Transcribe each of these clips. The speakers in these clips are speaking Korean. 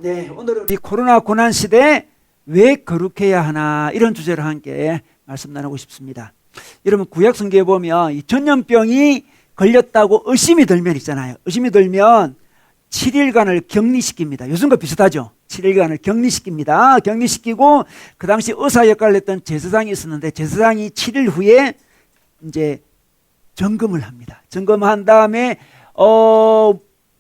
네, 오늘은 이 코로나 고난 시대에 왜 거룩해야 하나 이런 주제로 함께 말씀 나누고 싶습니다. 여러분 구약 성경에 보면 이 전염병이 걸렸다고 의심이 들면 있잖아요. 의심이 들면 7일간을 격리시킵니다. 요즘과 비슷하죠. 7일간을 격리시킵니다. 격리시키고 그 당시 의사 역할을 했던 제사장이 있었는데 제사장이 7일 후에 이제 점검을 합니다. 점검한 다음에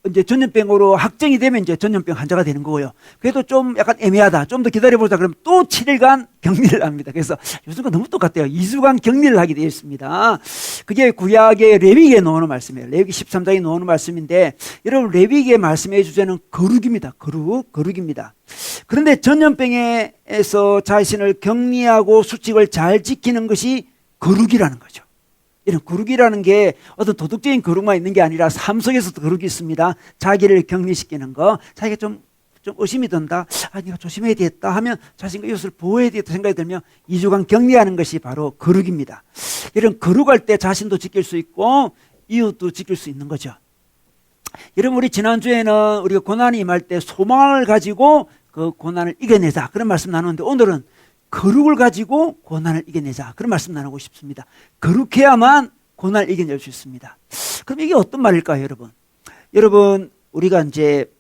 이제 전염병으로 확정이 되면 이제 전염병 환자가 되는 거고요. 그래도 좀 약간 애매하다. 좀 더 기다려보자. 그러면 또 7일간 격리를 합니다. 그래서 요즘과 너무 똑같아요. 2주간 격리를 하게 되어 있습니다. 그게 구약의 레위기에 나오는 말씀이에요. 레위기 13장에 나오는 말씀인데 여러분 레위기의 말씀의 주제는 거룩입니다. 거룩입니다. 그런데 전염병에서 자신을 격리하고 수칙을 잘 지키는 것이 거룩이라는 거죠. 이런 거룩이라는 게 어떤 도덕적인 거룩만 있는 게 아니라 삶 속에서도 거룩이 있습니다. 자기를 격리시키는 거, 자기가 좀 의심이 든다. 내가 조심해야 되겠다 하면 자신과 이웃을 보호해야 되겠다 생각이 들면 2주간 격리하는 것이 바로 거룩입니다. 이런 거룩할 때 자신도 지킬 수 있고 이웃도 지킬 수 있는 거죠. 여러분 우리 지난주에는 우리가 고난이 임할 때 소망을 가지고 그 고난을 이겨내자 그런 말씀 나누는데 오늘은 거룩을 가지고 고난을 이겨내자 그런 말씀 나누고 싶습니다. 거룩해야만 고난을 이겨낼 수 있습니다. 그럼 이게 어떤 말일까요, 여러분? 여러분 우리가 이제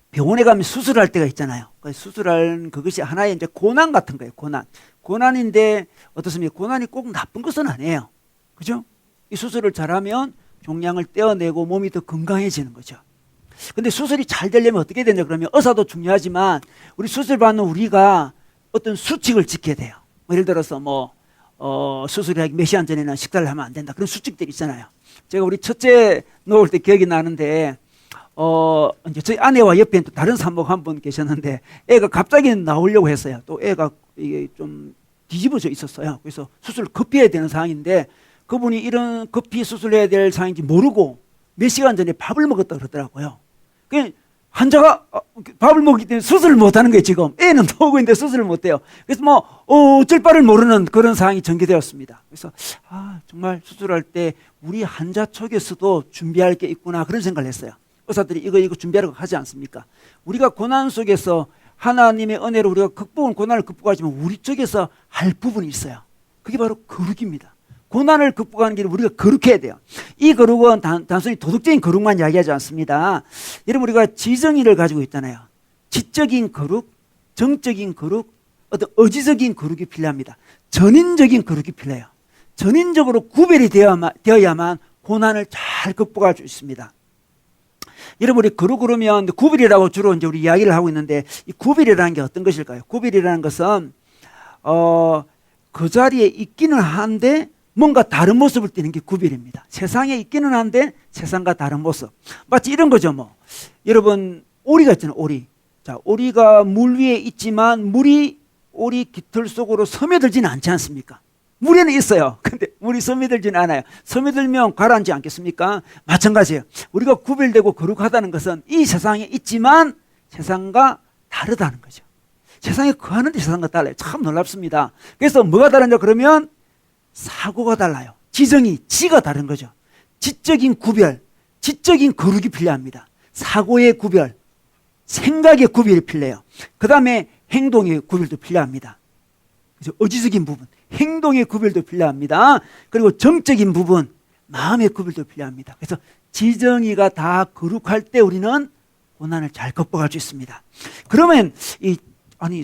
병원에 가면 수술할 때가 있잖아요. 수술할 그것이 하나의 이제 고난 같은 거예요. 고난인데 어떻습니까? 고난이 꼭 나쁜 것은 아니에요. 그죠? 이 수술을 잘하면 종양을 떼어내고 몸이 더 건강해지는 거죠. 근데 수술이 잘 되려면 어떻게 되냐 그러면 의사도 중요하지만 우리 수술 받는 우리가 어떤 수칙을 지켜야 돼요. 예를 들어서 수술하기 몇 시간 전에는 식사를 하면 안 된다. 그런 수칙들이 있잖아요. 제가 우리 첫째 놓을 때 기억이 나는데, 이제 저희 아내와 옆에 또 다른 산모가 한 분 계셨는데, 애가 갑자기 나오려고 했어요. 또 애가 이게 좀 뒤집어져 있었어요. 그래서 수술을 급히 해야 되는 상황인데, 그분이 이런 급히 수술해야 될 상황인지 모르고 몇 시간 전에 밥을 먹었다 그러더라고요. 환자가 밥을 먹기 때문에 수술을 못하는 거예요. 지금 애는 나오고 있는데 수술을 못해요. 그래서 어쩔 바를 모르는 그런 상황이 전개되었습니다. 그래서 정말 수술할 때 우리 환자 측에서도 준비할 게 있구나 그런 생각을 했어요. 의사들이 이거 준비하라고 하지 않습니까? 우리가 고난 속에서 하나님의 은혜로 우리가 고난을 극복하지만 우리 쪽에서 할 부분이 있어요. 그게 바로 거룩입니다. 고난을 극복하는 길을 우리가 거룩해야 돼요. 이 거룩은 단순히 도덕적인 거룩만 이야기하지 않습니다. 여러분 우리가 지정의를 가지고 있잖아요. 지적인 거룩, 정적인 거룩, 어떤 의지적인 거룩이 필요합니다. 전인적인 거룩이 필요해요. 전인적으로 구별이 되어야만 고난을 잘 극복할 수 있습니다. 여러분 우리 거룩 그러면 구별이라고 주로 이제 우리 이야기를 하고 있는데 이 구별이라는 게 어떤 것일까요? 구별이라는 것은 그 자리에 있기는 한데 뭔가 다른 모습을 띠는 게 구별입니다. 세상에 있기는 한데 세상과 다른 모습. 마치 이런 거죠. 여러분 오리가 있잖아요. 오리. 자, 오리가 물 위에 있지만 물이 오리 깃털 속으로 스며들지는 않지 않습니까? 물에는 있어요. 근데 물이 스며들지는 않아요. 스며들면 가라앉지 않겠습니까? 마찬가지예요. 우리가 구별되고 거룩하다는 것은 이 세상에 있지만 세상과 다르다는 거죠. 세상에 거하는데 세상과 달라요. 참 놀랍습니다. 그래서 뭐가 다르냐 그러면 사고가 달라요. 지가 다른 거죠. 지적인 구별, 지적인 거룩이 필요합니다. 사고의 구별, 생각의 구별이 필요해요. 그 다음에 행동의 구별도 필요합니다. 그래서 의지적인 부분, 행동의 구별도 필요합니다. 그리고 정적인 부분, 마음의 구별도 필요합니다. 그래서 지정의가 다 거룩할 때 우리는 고난을 잘 극복할 수 있습니다. 그러면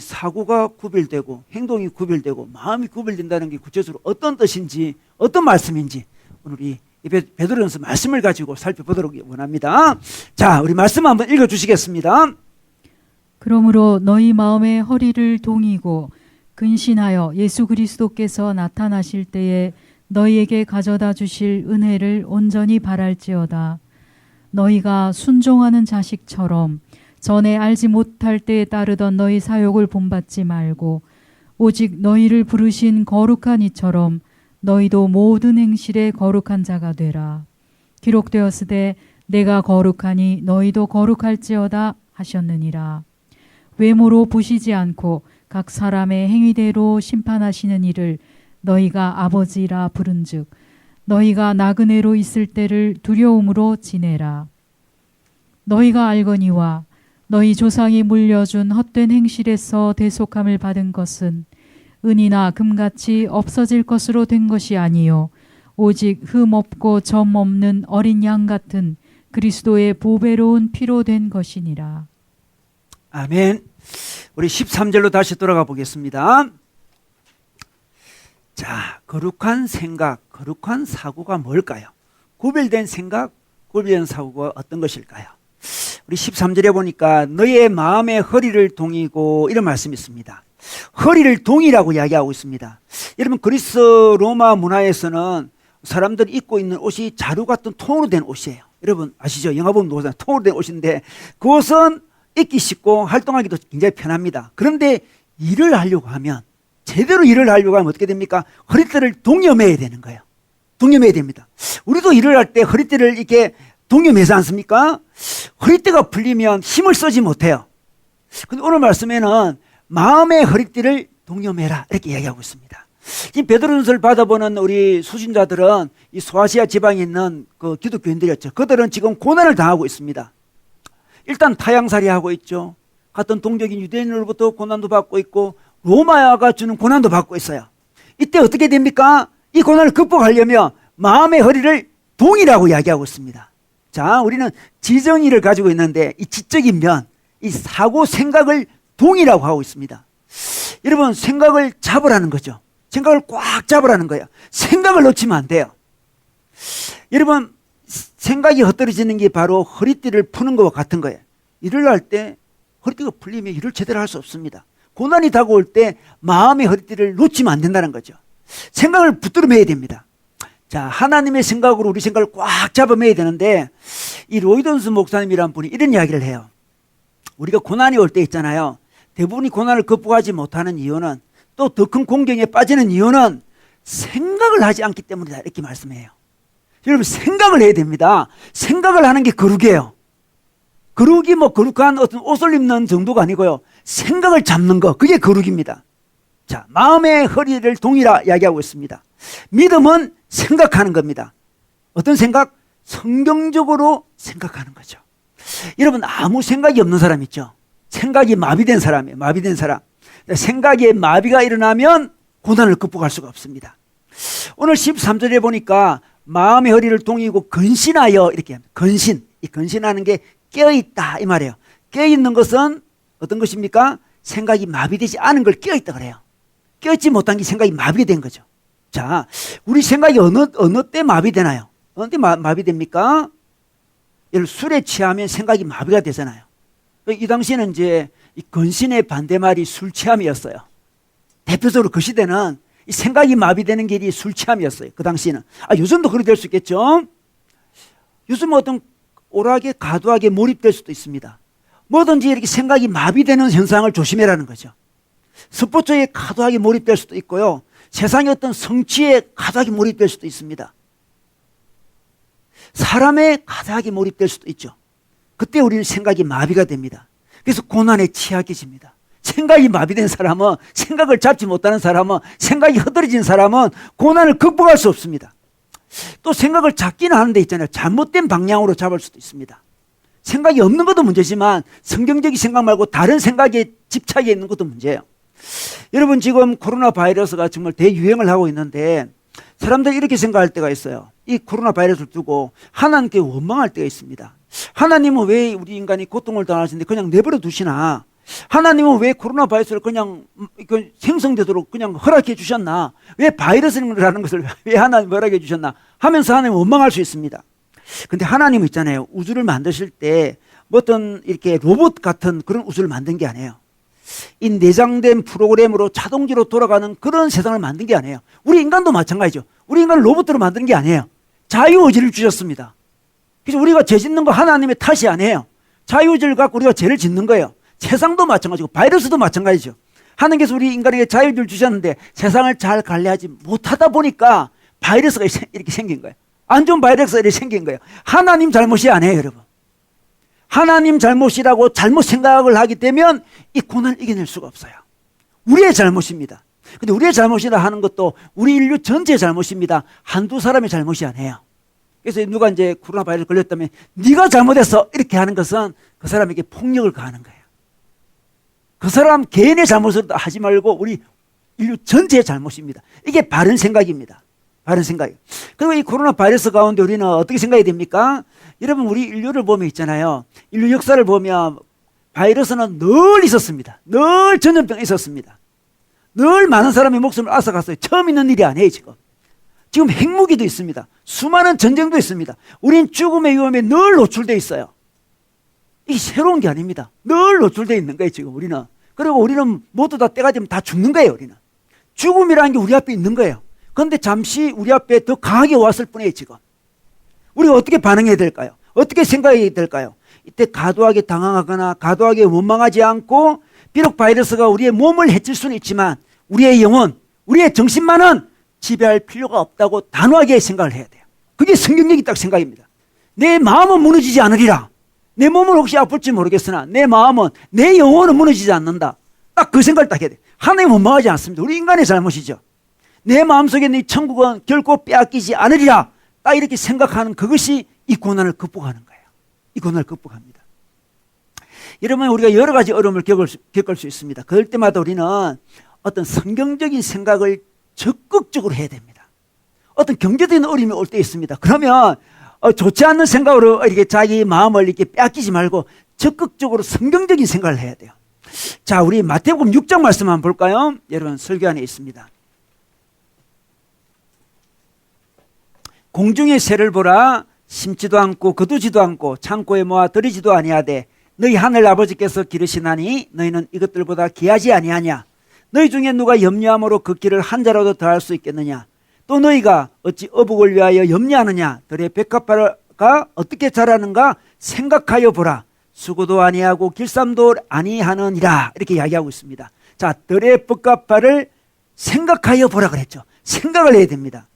사고가 구별되고 행동이 구별되고 마음이 구별된다는 게 구체적으로 어떤 뜻인지 어떤 말씀인지 오늘 우리 베드로전서 말씀을 가지고 살펴보도록 원합니다. 자, 우리 말씀 한번 읽어주시겠습니다. 그러므로 너희 마음의 허리를 동이고 근신하여 예수 그리스도께서 나타나실 때에 너희에게 가져다 주실 은혜를 온전히 바랄지어다. 너희가 순종하는 자식처럼 전에 알지 못할 때에 따르던 너희 사욕을 본받지 말고 오직 너희를 부르신 거룩한 이처럼 너희도 모든 행실에 거룩한 자가 되라. 기록되었으되 내가 거룩하니 너희도 거룩할지어다 하셨느니라. 외모로 보시지 않고 각 사람의 행위대로 심판하시는 이를 너희가 아버지라 부른즉 너희가 나그네로 있을 때를 두려움으로 지내라. 너희가 알거니와 너희 조상이 물려준 헛된 행실에서 대속함을 받은 것은 은이나 금같이 없어질 것으로 된 것이 아니요 오직 흠 없고 점 없는 어린 양 같은 그리스도의 보배로운 피로 된 것이니라. 아멘. 우리 13절로 다시 돌아가 보겠습니다. 자, 거룩한 생각, 거룩한 사고가 뭘까요? 구별된 생각, 구별된 사고가 어떤 것일까요? 우리 13절에 보니까 너의 마음의 허리를 동이고 이런 말씀이 있습니다. 허리를 동이라고 이야기하고 있습니다. 여러분, 그리스 로마 문화에서는 사람들이 입고 있는 옷이 자루 같은 통으로 된 옷이에요. 여러분 아시죠? 영화 보면 노잖아요. 통으로 된 옷인데 그 옷은 입기 쉽고 활동하기도 굉장히 편합니다. 그런데 일을 하려고 하면, 제대로 일을 하려고 하면 어떻게 됩니까? 허리띠를 동여매야 되는 거예요. 동여매야 됩니다. 우리도 일을 할 때 허리띠를 이렇게 동여매지 않습니까? 허리띠가 풀리면 힘을 쓰지 못해요. 근데 오늘 말씀에는 마음의 허리띠를 동여매라 이렇게 이야기하고 있습니다. 지금 베드로전서를 받아보는 우리 수신자들은 이 소아시아 지방에 있는 그 기독교인들이었죠. 그들은 지금 고난을 당하고 있습니다. 일단 타향살이 하고 있죠. 같은 동족인 유대인으로부터 고난도 받고 있고 로마가 주는 고난도 받고 있어요. 이때 어떻게 됩니까? 이 고난을 극복하려면 마음의 허리를 동이라고 이야기하고 있습니다. 자, 우리는 지정의를 가지고 있는데 이 지적인 면, 이 사고 생각을 동이라고 하고 있습니다. 여러분, 생각을 잡으라는 거죠. 생각을 꽉 잡으라는 거예요. 생각을 놓치면 안 돼요. 여러분, 생각이 헛들어지는 게 바로 허리띠를 푸는 것과 같은 거예요. 일을 할 때 허리띠가 풀리면 일을 제대로 할 수 없습니다. 고난이 다가올 때 마음의 허리띠를 놓치면 안 된다는 거죠. 생각을 붙들어 매야 됩니다. 자, 하나님의 생각으로 우리 생각을 꽉 잡아 매야 되는데, 이 로이던스 목사님이라는 분이 이런 이야기를 해요. 우리가 고난이 올 때 있잖아요. 대부분이 고난을 극복하지 못하는 이유는, 또 더 큰 공경에 빠지는 이유는 생각을 하지 않기 때문이다 이렇게 말씀해요. 여러분, 생각을 해야 됩니다. 생각을 하는 게 거룩이에요. 거룩이 뭐 거룩한 어떤 옷을 입는 정도가 아니고요. 생각을 잡는 거, 그게 거룩입니다. 자, 마음의 허리를 동이라 이야기하고 있습니다. 믿음은 생각하는 겁니다. 어떤 생각? 성경적으로 생각하는 거죠. 여러분, 아무 생각이 없는 사람 있죠? 생각이 마비된 사람이에요. 마비된 사람. 생각에 마비가 일어나면 고난을 극복할 수가 없습니다. 오늘 13절에 보니까 마음의 허리를 동이고 근신하여 이렇게 합니다. 근신. 이 근신하는 게 깨어있다 이 말이에요. 깨어있는 것은 어떤 것입니까? 생각이 마비되지 않은 걸 깨어있다 그래요. 깨어있지 못한 게 생각이 마비된 거죠. 자, 우리 생각이 어느 때 마비되나요? 어느 때 마비됩니까? 예를 술에 취하면 생각이 마비가 되잖아요. 이 당시에는 이제 이 근신의 반대말이 술 취함이었어요. 대표적으로 그 시대는 이 생각이 마비되는 길이 술 취함이었어요. 그 당시에는. 요즘도 그렇게 될 수 있겠죠. 요즘 어떤 오락에 과도하게 몰입될 수도 있습니다. 뭐든지 이렇게 생각이 마비되는 현상을 조심해라는 거죠. 스포츠에 과도하게 몰입될 수도 있고요. 세상의 어떤 성취에 과도하게 몰입될 수도 있습니다. 사람에 과도하게 몰입될 수도 있죠. 그때 우리는 생각이 마비가 됩니다. 그래서 고난에 취약해집니다. 생각이 마비된 사람은, 생각을 잡지 못하는 사람은, 생각이 흐트러진 사람은 고난을 극복할 수 없습니다. 또 생각을 잡기는 하는데 있잖아요. 잘못된 방향으로 잡을 수도 있습니다. 생각이 없는 것도 문제지만 성경적인 생각 말고 다른 생각에 집착해 있는 것도 문제예요. 여러분, 지금 코로나 바이러스가 정말 대유행을 하고 있는데 사람들이 이렇게 생각할 때가 있어요. 이 코로나 바이러스를 두고 하나님께 원망할 때가 있습니다. 하나님은 왜 우리 인간이 고통을 당하시는데 그냥 내버려 두시나? 하나님은 왜 코로나 바이러스를 그냥 생성되도록 그냥 허락해 주셨나? 왜 바이러스라는 것을 왜 하나님 허락해 주셨나? 하면서 하나님은 원망할 수 있습니다. 근데 하나님은 있잖아요. 우주를 만드실 때 어떤 이렇게 로봇 같은 그런 우주를 만든 게 아니에요. 이 내장된 프로그램으로 자동적으로 돌아가는 그런 세상을 만든 게 아니에요. 우리 인간도 마찬가지죠. 우리 인간을 로봇으로 만드는 게 아니에요. 자유의지를 주셨습니다. 그래서 우리가 죄 짓는 거 하나님의 탓이 아니에요. 자유의지를 갖고 우리가 죄를 짓는 거예요. 세상도 마찬가지고 바이러스도 마찬가지죠. 하나님께서 우리 인간에게 자유의지를 주셨는데 세상을 잘 관리하지 못하다 보니까 바이러스가 이렇게 생긴 거예요. 안 좋은 바이러스가 이렇게 생긴 거예요. 하나님 잘못이 아니에요, 여러분. 하나님 잘못이라고 잘못 생각을 하게 되면 이 고난을 이겨낼 수가 없어요. 우리의 잘못입니다. 근데 우리의 잘못이라 하는 것도 우리 인류 전체의 잘못입니다. 한두 사람의 잘못이 아니에요. 그래서 누가 이제 코로나 바이러스 걸렸다면 네가 잘못했어 이렇게 하는 것은 그 사람에게 폭력을 가하는 거예요. 그 사람 개인의 잘못을 하지 말고 우리 인류 전체의 잘못입니다. 이게 바른 생각입니다. 바른 생각이에요. 그리고 이 코로나 바이러스 가운데 우리는 어떻게 생각해야 됩니까? 여러분 우리 인류를 보면 있잖아요. 인류 역사를 보면 바이러스는 늘 있었습니다. 늘 전염병이 있었습니다. 늘 많은 사람의 목숨을 앗아갔어요. 처음 있는 일이 아니에요 지금. 지금 핵무기도 있습니다. 수많은 전쟁도 있습니다. 우린 죽음의 위험에 늘 노출되어 있어요. 이게 새로운 게 아닙니다. 늘 노출되어 있는 거예요 지금 우리는. 그리고 우리는 모두 다 때가 되면 다 죽는 거예요 우리는. 죽음이라는 게 우리 앞에 있는 거예요. 그런데 잠시 우리 앞에 더 강하게 왔을 뿐이에요 지금. 우리가 어떻게 반응해야 될까요? 어떻게 생각해야 될까요? 이때 과도하게 당황하거나 과도하게 원망하지 않고 비록 바이러스가 우리의 몸을 해칠 수는 있지만 우리의 영혼, 우리의 정신만은 지배할 필요가 없다고 단호하게 생각을 해야 돼요. 그게 성경적인 딱 생각입니다. 내 마음은 무너지지 않으리라. 내 몸은 혹시 아플지 모르겠으나 내 마음은, 내 영혼은 무너지지 않는다. 딱 그 생각을 딱 해야 돼요. 하나님 원망하지 않습니다. 우리 인간의 잘못이죠. 내 마음속에 있는 이 천국은 결코 빼앗기지 않으리라. 딱 이렇게 생각하는 그것이 이 고난을 극복하는 거예요. 이 고난을 극복합니다. 여러분 우리가 여러 가지 어려움을 겪을 수 있습니다. 그럴 때마다 우리는 어떤 성경적인 생각을 적극적으로 해야 됩니다. 어떤 경제적인 어려움이 올 때 있습니다. 그러면 좋지 않는 생각으로 이렇게 자기 마음을 이렇게 빼앗기지 말고 적극적으로 성경적인 생각을 해야 돼요. 자, 우리 마태복음 6장 말씀 한번 볼까요? 여러분 설교 안에 있습니다. 공중의 새를 보라. 심지도 않고 거두지도 않고 창고에 모아 들이지도 아니하되 너희 하늘 아버지께서 기르시나니 너희는 이것들보다 귀하지 아니하냐. 너희 중에 누가 염려함으로 그 길을 한 자라도 더할 수 있겠느냐. 또 너희가 어찌 어복을 위하여 염려하느냐. 들의 백합화가 어떻게 자라는가 생각하여 보라. 수고도 아니하고 길쌈도 아니하느니라. 이렇게 이야기하고 있습니다. 자, 들의 백합화를 생각하여 보라 그랬죠. 생각을 해야 됩니다.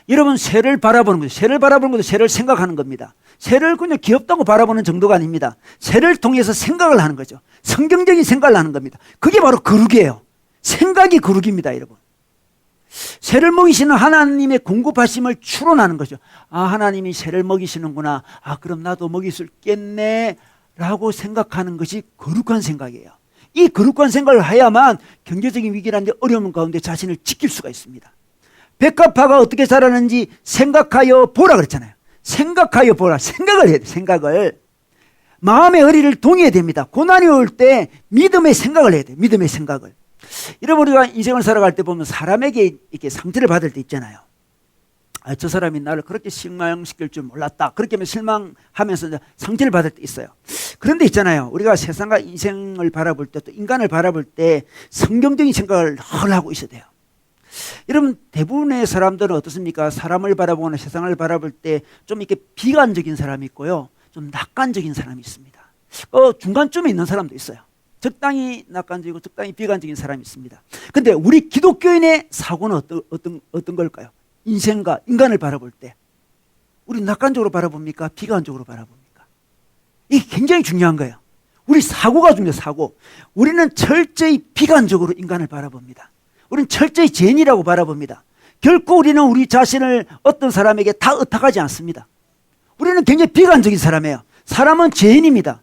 여러분 새를 바라보는 거죠. 새를 바라보는 것도 새를 생각하는 겁니다. 새를 그냥 귀엽다고 바라보는 정도가 아닙니다. 새를 통해서 생각을 하는 거죠. 성경적인 생각을 하는 겁니다. 그게 바로 거룩이에요. 생각이 거룩입니다, 여러분. 새를 먹이시는 하나님의 공급하심을 추론하는 거죠. 아, 하나님이 새를 먹이시는구나. 아, 그럼 나도 먹일 수 있겠네 라고 생각하는 것이 거룩한 생각이에요. 이 거룩한 생각을 해야만 경제적인 위기라는 어려움 가운데 자신을 지킬 수가 있습니다. 백합화가 어떻게 자라는지 생각하여 보라 그랬잖아요. 생각하여 보라. 생각을 해야 돼. 생각을. 마음의 허리를 동해야 됩니다. 고난이 올 때 믿음의 생각을 해야 돼. 믿음의 생각을. 여러분 우리가 인생을 살아갈 때 보면 사람에게 이렇게 상처를 받을 때 있잖아요. 아, 저 사람이 나를 그렇게 실망시킬 줄 몰랐다. 그렇게 하면 실망하면서 상처를 받을 때 있어요. 그런데 있잖아요. 우리가 세상과 인생을 바라볼 때 또 인간을 바라볼 때 성경적인 생각을 늘 하고 있어야 돼요. 여러분 대부분의 사람들은 어떻습니까? 사람을 바라보거나 세상을 바라볼 때 좀 이렇게 비관적인 사람이 있고요. 좀 낙관적인 사람이 있습니다. 중간쯤에 있는 사람도 있어요. 적당히 낙관적이고 적당히 비관적인 사람이 있습니다. 근데 우리 기독교인의 사고는 어떤 걸까요? 인생과 인간을 바라볼 때 우리 낙관적으로 바라봅니까? 비관적으로 바라봅니까? 이게 굉장히 중요한 거예요. 우리 사고가 중요해요. 사고. 우리는 철저히 비관적으로 인간을 바라봅니다. 우리는 철저히 죄인이라고 바라봅니다. 결코 우리는 우리 자신을 어떤 사람에게 다 의탁하지 않습니다. 우리는 굉장히 비관적인 사람이에요. 사람은 죄인입니다.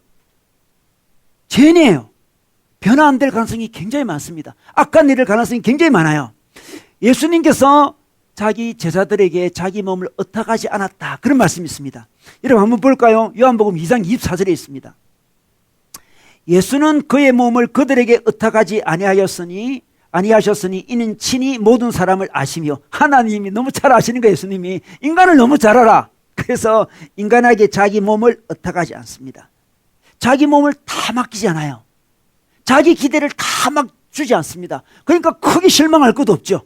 죄인이에요. 변화 안 될 가능성이 굉장히 많습니다. 악한 일을 가능성이 굉장히 많아요. 예수님께서 자기 제자들에게 자기 몸을 의탁하지 않았다. 그런 말씀이 있습니다. 여러분 한번 볼까요? 요한복음 2장 24절에 있습니다. 예수는 그의 몸을 그들에게 의탁하지 아니하셨으니 이는 친히 모든 사람을 아시며. 하나님이 너무 잘 아시는 거예요. 예수님이 인간을 너무 잘 알아. 그래서 인간에게 자기 몸을 의탁하지 않습니다. 자기 몸을 다 맡기지 않아요. 자기 기대를 다 막 주지 않습니다. 그러니까 크게 실망할 것도 없죠.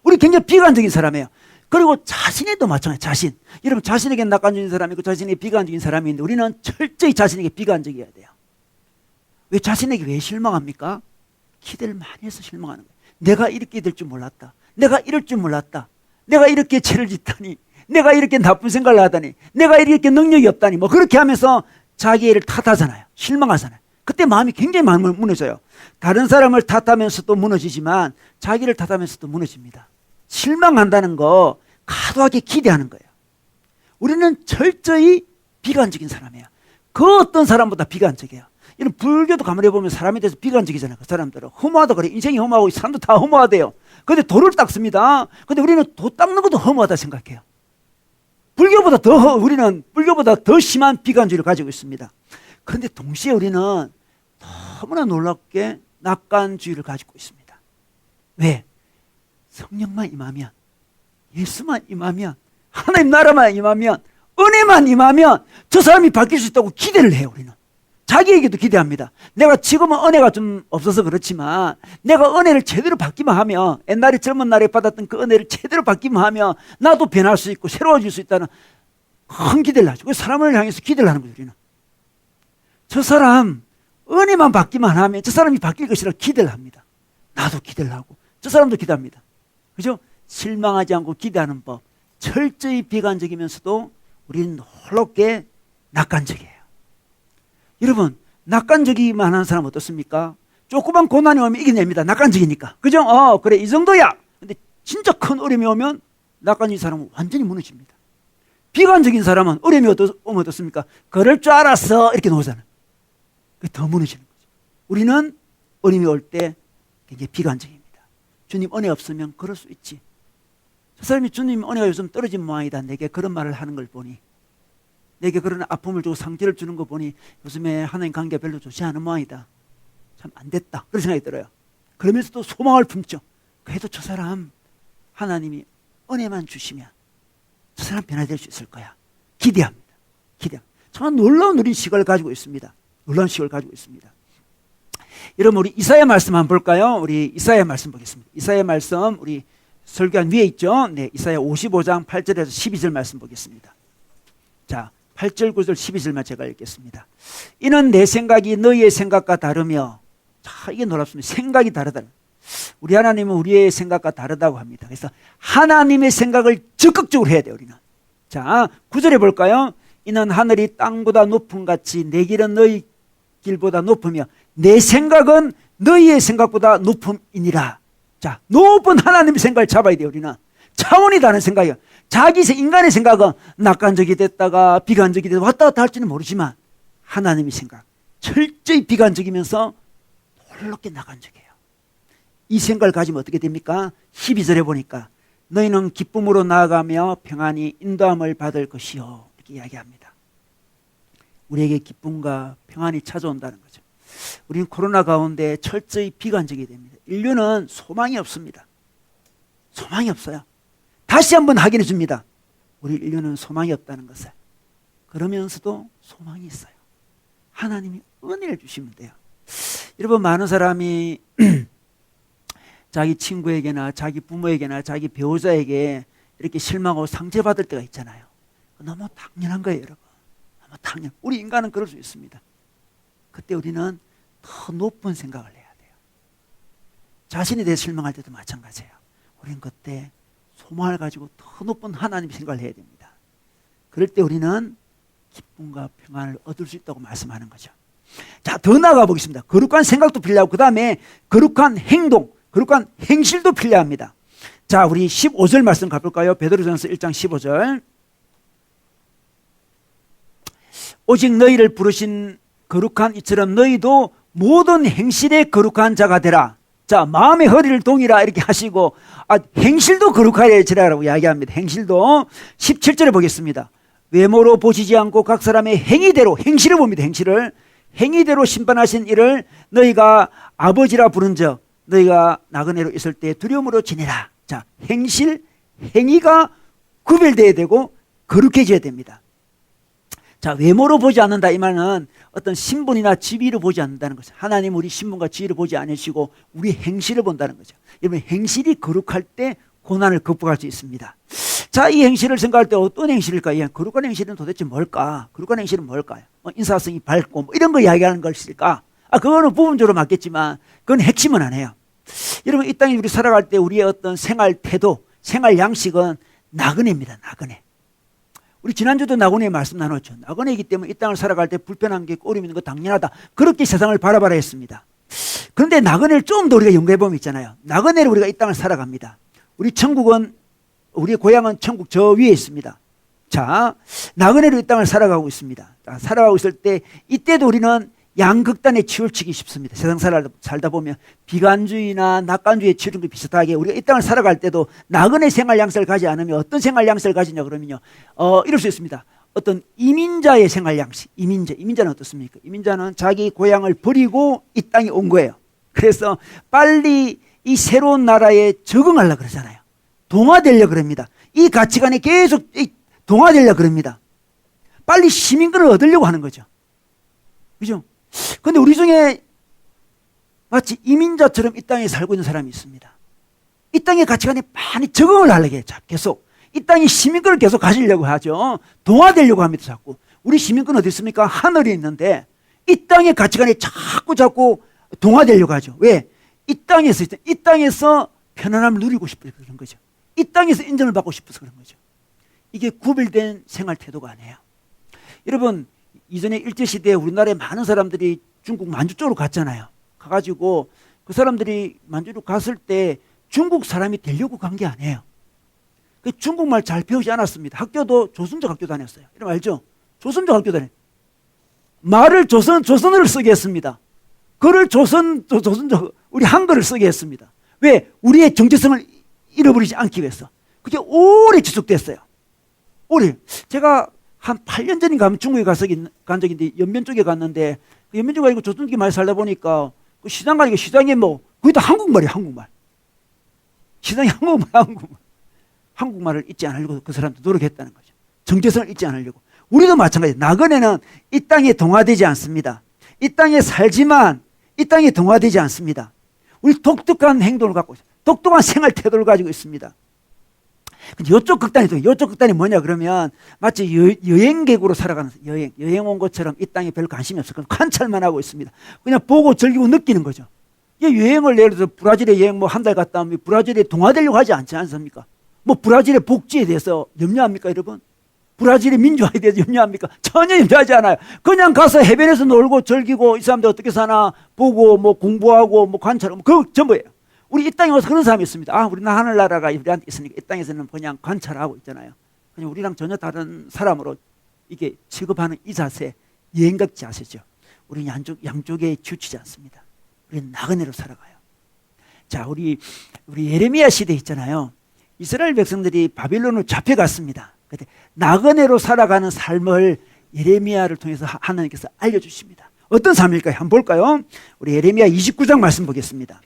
우리 굉장히 비관적인 사람이에요. 그리고 자신에도 마찬가지예요. 자신. 여러분 자신에게 낙관적인 사람이 있고 자신에게 비관적인 사람이 있는데 우리는 철저히 자신에게 비관적이어야 돼요. 왜 자신에게 왜 실망합니까? 기대를 많이 해서 실망하는 거예요. 내가 이렇게 될 줄 몰랐다. 내가 이럴 줄 몰랐다. 내가 이렇게 죄를 짓다니. 내가 이렇게 나쁜 생각을 하다니. 내가 이렇게 능력이 없다니. 뭐 그렇게 하면서 자기를 탓하잖아요. 실망하잖아요. 그때 마음이 굉장히 많이 무너져요. 다른 사람을 탓하면서도 무너지지만 자기를 탓하면서도 무너집니다. 실망한다는 거 과도하게 기대하는 거예요. 우리는 철저히 비관적인 사람이에요. 그 어떤 사람보다 비관적이에요. 이런 불교도 가만히 보면 사람에 대해서 비관적이잖아요. 그 사람들은 허무하다 그래. 인생이 허무하고 사람도 다 허무하대요. 근데 돌을 닦습니다. 근데 우리는 도 닦는 것도 허무하다 생각해요. 우리는 불교보다 더 심한 비관주의를 가지고 있습니다. 그런데 동시에 우리는 너무나 놀랍게 낙관주의를 가지고 있습니다. 왜? 성령만 임하면, 예수만 임하면, 하나님 나라만 임하면, 은혜만 임하면 저 사람이 바뀔 수 있다고 기대를 해요. 우리는 자기에게도 기대합니다. 내가 지금은 은혜가 좀 없어서 그렇지만 내가 은혜를 제대로 받기만 하면, 옛날에 젊은 날에 받았던 그 은혜를 제대로 받기만 하면 나도 변할 수 있고 새로워질 수 있다는 큰 기대를 하죠. 그 사람을 향해서 기대를 하는 거죠. 우리는 저 사람 은혜만 받기만 하면 저 사람이 바뀔 것이라 기대를 합니다. 나도 기대를 하고 저 사람도 기대합니다. 그죠? 실망하지 않고 기대하는 법. 철저히 비관적이면서도 우리는 놀랍게 낙관적이에요. 여러분, 낙관적이만 한 사람 어떻습니까? 조그만 고난이 오면 이겨냅니다. 낙관적이니까. 그죠? 그래, 이 정도야. 근데 진짜 큰 어려움이 오면 낙관적인 사람은 완전히 무너집니다. 비관적인 사람은 어려움이 오면 어떻습니까? 그럴 줄 알았어. 이렇게 놓잖아요. 더 무너지는 거죠. 우리는 어려움이 올 때 굉장히 비관적입니다. 주님 은혜 없으면 그럴 수 있지. 저 사람이 주님 은혜가 요즘 떨어진 모양이다. 내게 그런 말을 하는 걸 보니, 내게 그런 아픔을 주고 상처를 주는 거 보니 요즘에 하나님 관계가 별로 좋지 않은 모양이다. 참 안 됐다. 그런 생각이 들어요. 그러면서도 소망을 품죠. 그래도 저 사람 하나님이 은혜만 주시면 저 사람 변화될 수 있을 거야. 기대합니다. 정말 놀라운 우리 시각을 가지고 있습니다. 놀라운 시각을 가지고 있습니다. 여러분, 우리 이사야 말씀 한번 볼까요? 우리 이사야 말씀 보겠습니다. 이사야 말씀 우리 설교한 위에 있죠. 네, 이사야 55장 8절에서 12절 말씀 보겠습니다. 자, 8절 9절 12절만 제가 읽겠습니다. 이는 내 생각이 너희의 생각과 다르며, 자, 이게 놀랍습니다. 생각이 다르다. 우리 하나님은 우리의 생각과 다르다고 합니다. 그래서 하나님의 생각을 적극적으로 해야 돼요. 우리는. 자, 9절에 볼까요? 이는 하늘이 땅보다 높음 같이 내 길은 너희 길보다 높으며 내 생각은 너희의 생각보다 높음이니라. 자, 높은 하나님의 생각을 잡아야 돼요. 우리는 차원이 다른 생각이에요. 인간의 생각은 낙관적이 됐다가 비관적이 됐다가 왔다 갔다 할지는 모르지만 하나님의 생각, 철저히 비관적이면서 놀랍게 낙관적이에요. 이 생각을 가지면 어떻게 됩니까? 12절에 보니까 너희는 기쁨으로 나아가며 평안히 인도함을 받을 것이요, 이렇게 이야기합니다. 우리에게 기쁨과 평안이 찾아온다는 거죠. 우리는 코로나 가운데 철저히 비관적이 됩니다. 인류는 소망이 없습니다. 소망이 없어요. 다시 한번 확인해 줍니다. 우리 인류는 소망이 없다는 것을. 그러면서도 소망이 있어요. 하나님이 은혜를 주시면 돼요. 여러분, 많은 사람이 자기 친구에게나 자기 부모에게나 자기 배우자에게 이렇게 실망하고 상처받을 때가 있잖아요. 너무 당연한 거예요, 여러분. 너무 당연. 우리 인간은 그럴 수 있습니다. 그때 우리는 더 높은 생각을 해야 돼요. 자신에 대해 실망할 때도 마찬가지예요. 우리는 그때 소망을 가지고 더 높은 하나님의 생각을 해야 됩니다. 그럴 때 우리는 기쁨과 평안을 얻을 수 있다고 말씀하는 거죠. 자, 더 나아가 보겠습니다. 거룩한 생각도 필요하고 그 다음에 거룩한 행동, 거룩한 행실도 필요합니다. 자, 우리 15절 말씀 가볼까요? 베드로전서 1장 15절. 오직 너희를 부르신 거룩한 이처럼 너희도 모든 행실에 거룩한 자가 되라. 자, 마음의 허리를 동이라 이렇게 하시고, 행실도 거룩하게 지라라고 이야기합니다. 행실도 17절에 보겠습니다. 외모로 보시지 않고 각 사람의 행위대로, 행실을 봅니다. 행위대로 심판하신 이를 너희가 아버지라 부른 적 너희가 나그네로 있을 때 두려움으로 지내라. 자, 행위가 구별되어야 되고 거룩해져야 됩니다. 자, 외모로 보지 않는다 이 말은 어떤 신분이나 지위로 보지 않는다는 거죠. 하나님 우리 신분과 지위를 보지 않으시고 우리 행실을 본다는 거죠. 여러분, 행실이 거룩할 때 고난을 극복할 수 있습니다. 자, 이 행실을 생각할 때 어떤 행실일까요? 거룩한 행실은 도대체 뭘까? 거룩한 행실은 뭘까요? 인사성이 밝고 이런 거 이야기하는 것일까? 그거는 부분적으로 맞겠지만 그건 핵심은 아니에요. 여러분, 이 땅에 우리 살아갈 때 우리의 어떤 생활 태도, 생활 양식은 나그네입니다. 나그네. 우리 지난주도 나그네 말씀 나눴죠. 나그네이기 때문에 이 땅을 살아갈 때 불편한 게 어려움 있는 거 당연하다. 그렇게 세상을 바라봐라 했습니다. 그런데 나그네를 좀 더 우리가 연구해보면 있잖아요. 나그네로 우리가 이 땅을 살아갑니다. 우리 천국은, 우리 고향은 천국 저 위에 있습니다. 자, 나그네로 이 땅을 살아가고 있습니다. 자, 살아가고 있을 때 이때도 우리는 양극단에 치우치기 쉽습니다. 세상 살다 보면 비관주의나 낙관주의에 치우친 것 비슷하게 우리가 이 땅을 살아갈 때도 나그네 생활 양식을 가지 않으면 어떤 생활 양식을 가지냐 그러면요. 이럴 수 있습니다. 어떤 이민자의 생활 양식, 이민자는 어떻습니까? 이민자는 자기 고향을 버리고 이 땅에 온 거예요. 그래서 빨리 이 새로운 나라에 적응하려고 그러잖아요. 동화되려고 그럽니다. 이 가치관에 계속 동화되려고 그럽니다. 빨리 시민권을 얻으려고 하는 거죠. 그죠? 근데 우리 중에 마치 이민자처럼 이 땅에 살고 있는 사람이 있습니다. 이 땅의 가치관에 많이 적응을 하려고 해요. 계속. 이 땅의 시민권을 계속 가지려고 하죠. 동화되려고 합니다. 자꾸. 우리 시민권 어디 있습니까? 하늘에 있는데 이 땅의 가치관에 자꾸 동화되려고 하죠. 왜? 이 땅에서 편안함을 누리고 싶어서 그런 거죠. 이 땅에서 인정을 받고 싶어서 그런 거죠. 이게 구별된 생활 태도가 아니에요. 여러분, 이전에 일제시대에 우리나라에 많은 사람들이 중국 만주 쪽으로 갔잖아요. 가가지고 그 사람들이 만주로 갔을 때 중국 사람이 되려고 간 게 아니에요. 그 중국말 잘 배우지 않았습니다. 학교도 조선족 학교 다녔어요. 이런 거 알죠? 조선족 학교 다녔어요. 말을 조선어를 쓰게 했습니다. 글을 조선족, 우리 한글을 쓰게 했습니다. 왜? 우리의 정체성을 잃어버리지 않기 위해서. 그게 오래 지속됐어요. 오래. 제가 한 8년 전인가 하면 중국에 간 적인데 연면 쪽에 갔는데 그 연면 쪽에 가지고 조선족이 많이 살다 보니까 그 시장 가니까 시장에 뭐 거의 다 한국말이에요. 한국말. 시장에 한국말을 잊지 않으려고 그 사람도 노력했다는 거죠. 정체성을 잊지 않으려고. 우리도 마찬가지예요. 나그네는 이 땅에 동화되지 않습니다. 이 땅에 살지만 이 땅에 동화되지 않습니다. 우리 독특한 행동을 갖고 있어요. 독특한 생활 태도를 가지고 있습니다. 이쪽 극단이 뭐냐 그러면 마치 여행객으로 살아가는 여행 온 것처럼 이 땅에 별 관심이 없어요. 그럼 관찰만 하고 있습니다. 그냥 보고 즐기고 느끼는 거죠. 여행을 예를 들어서 브라질에 여행 뭐 한 달 갔다 오면 브라질에 동화되려고 하지 않지 않습니까? 뭐 브라질의 복지에 대해서 염려합니까 여러분? 브라질의 민주화에 대해서 염려합니까? 전혀 염려하지 않아요. 그냥 가서 해변에서 놀고 즐기고 이 사람들 어떻게 사나 보고 뭐 공부하고 뭐 관찰하고 그거 전부예요. 우리 이 땅에 와서 그런 사람이 있습니다. 아, 우리는 하늘나라가 우리한테 있으니까 이 땅에서는 그냥 관찰하고 있잖아요. 그냥 우리랑 전혀 다른 사람으로 이게 취급하는 이 자세, 여행각 자세죠. 우리는 양쪽에 치우치지 않습니다. 우리는 나그네로 살아가요. 자, 우리 예레미야 시대 있잖아요. 이스라엘 백성들이 바빌론으로 잡혀갔습니다. 그때 나그네로 살아가는 삶을 예레미야를 통해서 하나님께서 알려주십니다. 어떤 삶일까요? 한번 볼까요? 우리 예레미야 29장 말씀 보겠습니다.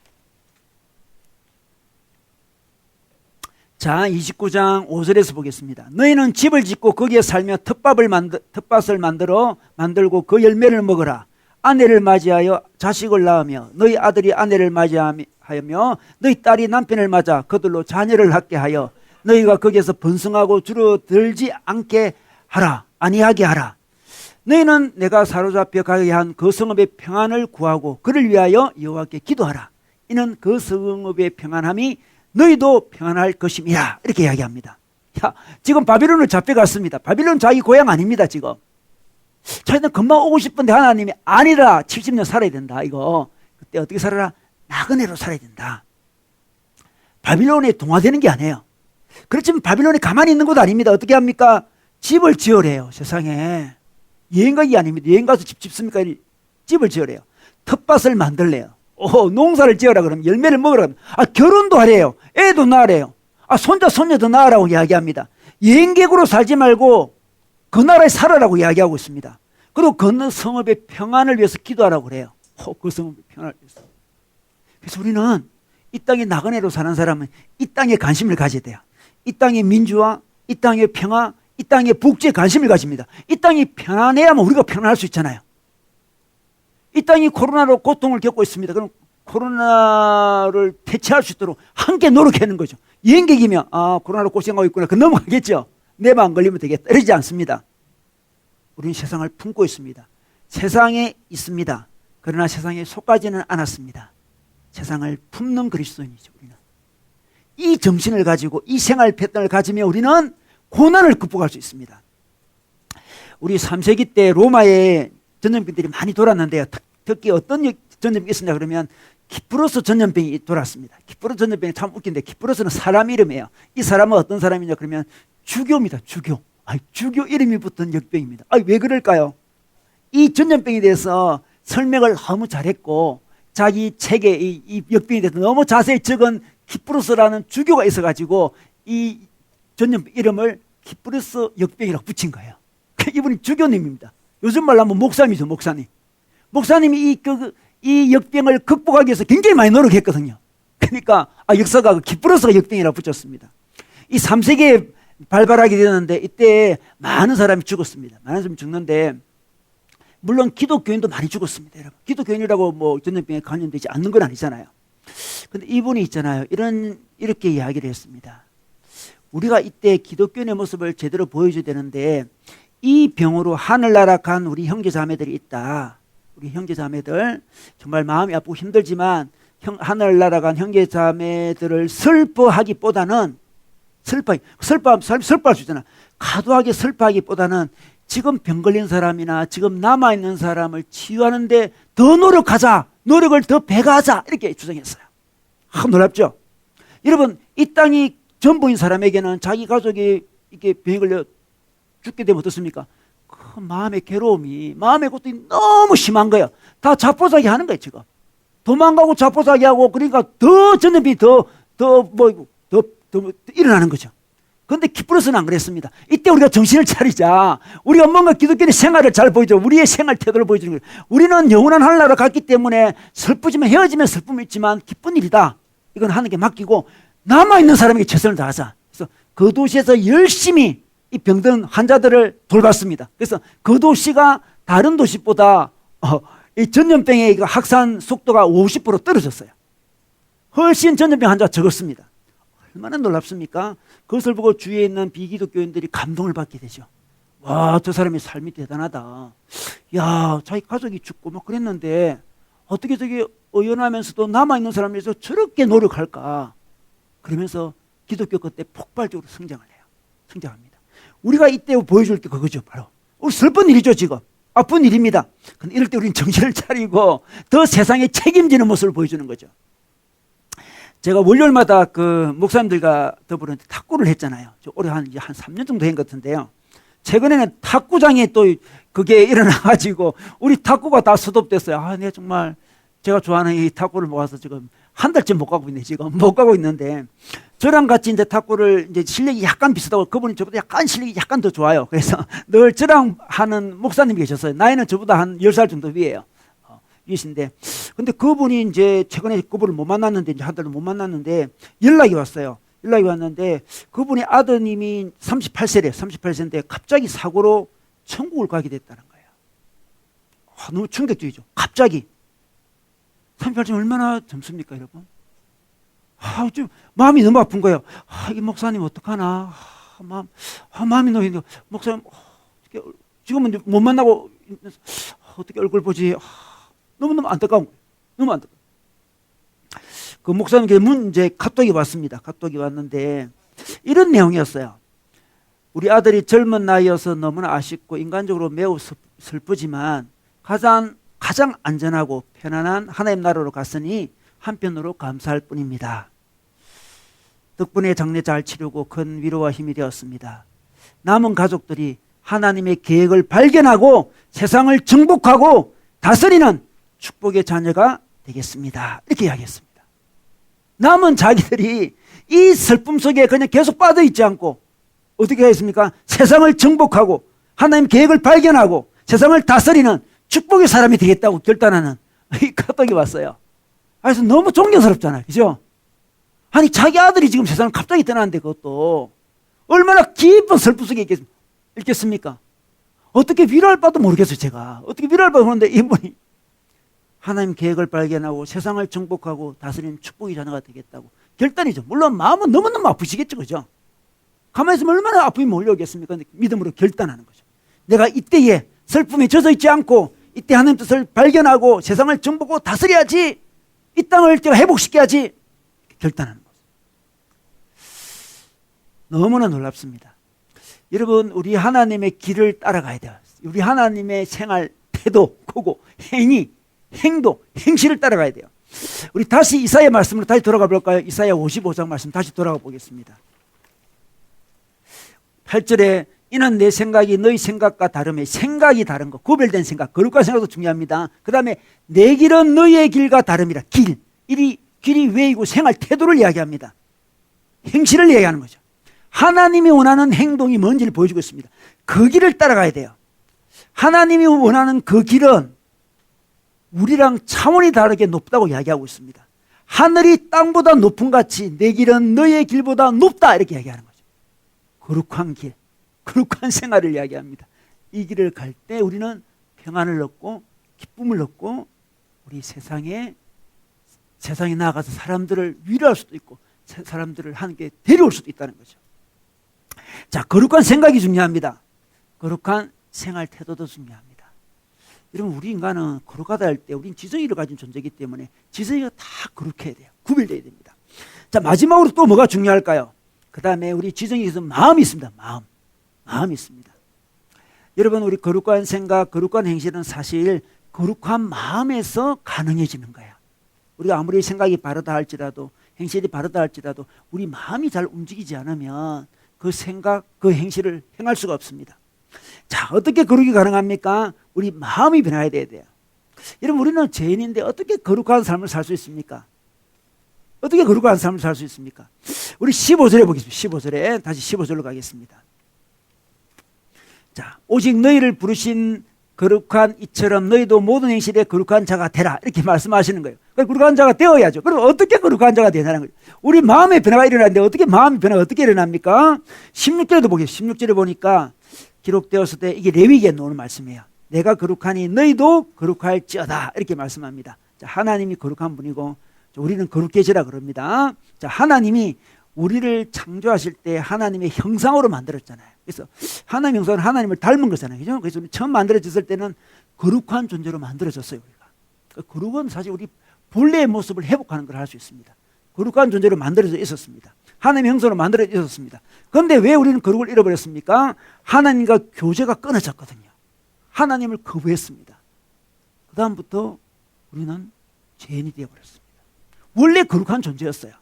자, 29장 5절에서 보겠습니다. 너희는 집을 짓고 거기에 살며 텃밭을 만들고 그 열매를 먹어라. 아내를 맞이하여 자식을 낳으며 너희 아들이 아내를 맞이하며 너희 딸이 남편을 맞아 그들로 자녀를 낳게 하여 너희가 거기에서 번성하고 줄어들지 않게 하라. 아니하게 하라. 너희는 내가 사로잡혀 가게 한 그 성읍의 평안을 구하고 그를 위하여 여호와께 기도하라. 이는 그 성읍의 평안함이 너희도 평안할 것임이라. 이렇게 이야기합니다. 야, 지금 바빌론을 잡혀갔습니다. 바빌론 자기 고향 아닙니다. 지금 자기는 금방 오고 싶은데 하나님이 아니라 70년 살아야 된다. 이거 그때 어떻게 살아라? 나그네로 살아야 된다. 바빌론에 동화되는 게 아니에요. 그렇지만 바빌론이 가만히 있는 것도 아닙니다. 어떻게 합니까? 집을 지으래요. 세상에 여행가기 아닙니다. 여행 가서 집 짓습니까? 집을 지으래요. 텃밭을 만들래요. 농사를 지어라 그러면 열매를 먹으라 그러면 결혼도 하래요. 애도 낳으래요. 손자 손녀도 낳으라고 이야기합니다. 여행객으로 살지 말고 그 나라에 살아라고 이야기하고 있습니다. 그리고 그 성읍의 평안을 위해서 기도하라고 그래요. 그 성읍의 평안을 위해서. 그래서 우리는 이 땅에 나그네로 사는 사람은 이 땅에 관심을 가져야 돼요. 이 땅의 민주화, 이 땅의 평화, 이 땅의 복지에 관심을 가집니다. 이 땅이 편안해야만 우리가 편안할 수 있잖아요. 이 땅이 코로나로 고통을 겪고 있습니다. 그럼 코로나를 대체할 수 있도록 함께 노력하는 거죠. 여행객이면 코로나로 고생하고 있구나. 그 넘어가겠죠. 내만 안 걸리면 되겠다. 이러지 않습니다. 우리는 세상을 품고 있습니다. 세상에 있습니다. 그러나 세상에 속하지는 않았습니다. 세상을 품는 그리스도인이죠. 우리는 이 정신을 가지고 이 생활 패턴을 가지면 우리는 고난을 극복할 수 있습니다. 우리 3세기 때 로마에 전염병들이 많이 돌았는데요. 특히 어떤 전염병이 있었냐 그러면 키프로스 전염병이 돌았습니다. 키프로스 전염병이 참 웃긴데 키프로스는 사람 이름이에요. 이 사람은 어떤 사람이냐 그러면 주교입니다. 주교. 주교 이름이 붙은 역병입니다. 왜 그럴까요? 이 전염병에 대해서 설명을 너무 잘했고 자기 책에 이 역병에 대해서 너무 자세히 적은 키프루스라는 주교가 있어가지고 이 전염병 이름을 키프루스 역병이라고 붙인 거예요. 이분이 주교님입니다. 요즘 말로 하면 목사님이죠, 목사님. 목사님이 이 역병을 극복하기 위해서 굉장히 많이 노력했거든요. 그러니까 역사가 키프루스가 역병이라고 붙였습니다. 이 3세기에 발발하게 되었는데 이때 많은 사람이 죽었습니다. 많은 사람이 죽는데 물론 기독교인도 많이 죽었습니다. 여러분. 기독교인이라고 뭐 전염병에 감염되지 않는 건 아니잖아요. 근데 이분이 있잖아요. 이렇게 이야기를 했습니다. 우리가 이때 기독교인의 모습을 제대로 보여줘야 되는데 이 병으로 하늘나라 간 우리 형제자매들이 있다. 우리 형제자매들 정말 마음이 아프고 힘들지만 하늘나라 간 형제자매들을 슬퍼하기보다는 슬퍼할 수 있잖아. 과도하게 슬퍼하기보다는 지금 병 걸린 사람이나 지금 남아있는 사람을 치유하는데 더 노력하자. 노력을 더 배가하자. 이렇게 주장했어요. 놀랍죠? 여러분, 이 땅이 전부인 사람에게는 자기 가족이 이렇게 병에 걸려 죽게 되면 어떻습니까? 그 마음의 괴로움이, 마음의 고통이 너무 심한 거예요. 다 자포자기 하는 거예요, 지금. 도망가고 자포자기 하고, 그러니까 더 전염병이 더 일어나는 거죠. 그런데 키프루스는 안 그랬습니다. 이때 우리가 정신을 차리자. 우리가 뭔가 기독교의 생활을 잘 보여줘. 우리의 생활 태도를 보여주는 거예요. 우리는 영원한 하늘나라로 갔기 때문에 슬프지만 헤어지면 슬픔이 있지만 기쁜 일이다. 이건 하나님께 맡기고 남아있는 사람에게 최선을 다하자. 그래서 그 도시에서 열심히 이 병든 환자들을 돌봤습니다. 그래서 그 도시가 다른 도시보다 이 전염병의 확산 속도가 50% 떨어졌어요. 훨씬 전염병 환자가 적었습니다. 얼마나 놀랍습니까? 그것을 보고 주위에 있는 비기독교인들이 감동을 받게 되죠. 와, 저 사람의 삶이 대단하다. 야, 자기 가족이 죽고 막 그랬는데 어떻게 저게 의연하면서도 남아있는 사람을 위해서 저렇게 노력할까? 그러면서 기독교 그때 폭발적으로 성장을 해요. 성장합니다. 우리가 이때 보여줄 게 그거죠. 바로 우리 슬픈 일이죠. 지금 아픈 일입니다. 근데 이럴 때 우리는 정신을 차리고 더 세상에 책임지는 모습을 보여주는 거죠. 제가 월요일마다 그 목사님들과 더불어 탁구를 했잖아요. 저 올해 한 3년 정도 한 것 같은데요. 최근에는 탁구장에 또 그게 일어나가지고 우리 탁구가 다 스톱됐어요. 네, 정말 제가 좋아하는 이 탁구를 모아서 지금 한 달째 못 가고 있네. 지금 못 가고 있는데 저랑 같이 이제 탁구를 이제 실력이 약간 비슷하고 그분이 저보다 약간 실력이 약간 더 좋아요. 그래서 늘 저랑 하는 목사님이 계셨어요. 나이는 저보다 한 10살 정도 위에요. 이신데, 근데 그분이 이제 최근에 그분을 못 만났는데, 이제 한 달도 못 만났는데, 연락이 왔어요. 연락이 왔는데, 그분의 아드님이 38세래, 38세인데, 갑자기 사고로 천국을 가게 됐다는 거예요. 너무 충격적이죠. 갑자기. 38세 얼마나 젊습니까, 여러분? 좀 마음이 너무 아픈 거예요. 이 목사님 어떡하나. 마음이 너무 힘들어. 목사님, 지금은 이제 못 만나고, 어떻게 얼굴 보지? 너무너무 안타까운 거예요. 너무 안타까워. 그 목사님께 이제 카톡이 왔습니다. 카톡이 왔는데 이런 내용이었어요. 우리 아들이 젊은 나이여서 너무나 아쉽고 인간적으로 매우 슬프지만 가장 안전하고 편안한 하나님 나라로 갔으니 한편으로 감사할 뿐입니다. 덕분에 장례 잘 치르고 큰 위로와 힘이 되었습니다. 남은 가족들이 하나님의 계획을 발견하고 세상을 정복하고 다스리는 축복의 자녀가 되겠습니다. 이렇게 이야기했습니다. 남은 자기들이 이 슬픔 속에 그냥 계속 빠져 있지 않고 어떻게 하겠습니까? 세상을 정복하고 하나님 계획을 발견하고 세상을 다스리는 축복의 사람이 되겠다고 결단하는 이 카톡이 왔어요. 그래서 너무 존경스럽잖아요. 그죠? 아니 자기 아들이 지금 세상을 갑자기 떠나는데 그것도 얼마나 깊은 슬픔 속에 있겠습니까? 어떻게 위로할 바도 모르겠어요. 제가 어떻게 위로할 바도 모르는데 이분이 하나님 계획을 발견하고 세상을 정복하고 다스리는 축복의 자녀가 되겠다고 결단이죠. 물론 마음은 너무너무 아프시겠죠. 그죠? 가만히 있으면 얼마나 아픔이 몰려오겠습니까? 근데 믿음으로 결단하는 거죠. 내가 이때에 슬픔에 젖어 있지 않고 이때 하나님 뜻을 발견하고 세상을 정복하고 다스려야지. 이 땅을 제가 회복시켜야지. 결단하는 거죠. 너무나 놀랍습니다. 여러분, 우리 하나님의 길을 따라가야 돼요. 우리 하나님의 생활 태도, 고고, 행위, 행동, 행실을 따라가야 돼요. 우리 다시 이사야 말씀으로 다시 돌아가 볼까요? 이사야 55장 말씀 다시 돌아가 보겠습니다. 8절에 이는 내 생각이 너희 생각과 다르며 생각이 다른 거, 구별된 생각, 거룩한 생각도 중요합니다. 그 다음에 내 길은 너희의 길과 다름이라. 길이 왜이고 생활 태도를 이야기합니다. 행실을 이야기하는 거죠. 하나님이 원하는 행동이 뭔지를 보여주고 있습니다. 그 길을 따라가야 돼요. 하나님이 원하는 그 길은 우리랑 차원이 다르게 높다고 이야기하고 있습니다. 하늘이 땅보다 높은 같이 내 길은 너희의 길보다 높다, 이렇게 이야기하는 거죠. 거룩한 길, 거룩한 생활을 이야기합니다. 이 길을 갈 때 우리는 평안을 얻고 기쁨을 얻고 우리 세상에 나아가서 사람들을 위로할 수도 있고 사람들을 함께 데려올 수도 있다는 거죠. 자, 거룩한 생각이 중요합니다. 거룩한 생활 태도도 중요합니다. 여러분, 우리 인간은 거룩하다 할 때 우리는 지성이를 가진 존재이기 때문에 지성이가 다 거룩해야 돼요. 구별돼야 됩니다. 자, 마지막으로 또 뭐가 중요할까요? 그 다음에 우리 지성에서 마음이 있습니다. 마음이 있습니다. 여러분, 우리 거룩한 생각, 거룩한 행실은 사실 거룩한 마음에서 가능해지는 거야. 우리가 아무리 생각이 바르다 할지라도 행실이 바르다 할지라도 우리 마음이 잘 움직이지 않으면 그 생각, 그 행실을 행할 수가 없습니다. 자, 어떻게 거룩이 가능합니까? 우리 마음이 변화해야 돼요. 여러분, 우리는 죄인인데 어떻게 거룩한 삶을 살 수 있습니까? 어떻게 거룩한 삶을 살 수 있습니까? 우리 15절에 보겠습니다. 15절에 다시 15절로 가겠습니다. 자, 오직 너희를 부르신 거룩한 이처럼 너희도 모든 행실에 거룩한 자가 되라, 이렇게 말씀하시는 거예요. 거룩한 자가 되어야죠. 그럼 어떻게 거룩한 자가 되냐는 거예요. 우리 마음의 변화가 일어나는데 어떻게 마음의 변화가 어떻게 일어납니까? 16절에도 보겠습니다. 16절에 보니까 기록되었을 때 이게 레위기에 나오는 말씀이에요. 내가 거룩하니 너희도 거룩할지어다, 이렇게 말씀합니다. 자, 하나님이 거룩한 분이고 우리는 거룩해지라 그럽니다. 자, 하나님이 우리를 창조하실 때 하나님의 형상으로 만들었잖아요. 그래서 하나님 형상은 하나님을 닮은 거잖아요. 그죠? 그래서 우리 처음 만들어졌을 때는 거룩한 존재로 만들어졌어요. 우리가. 거룩은 사실 우리 본래의 모습을 회복하는 걸 할 수 있습니다. 거룩한 존재로 만들어져 있었습니다. 하나님의 형상으로 만들어져 있었습니다. 그런데 왜 우리는 거룩을 잃어버렸습니까? 하나님과 교제가 끊어졌거든요. 하나님을 거부했습니다. 그 다음부터 우리는 죄인이 되어버렸습니다. 원래 거룩한 존재였어요.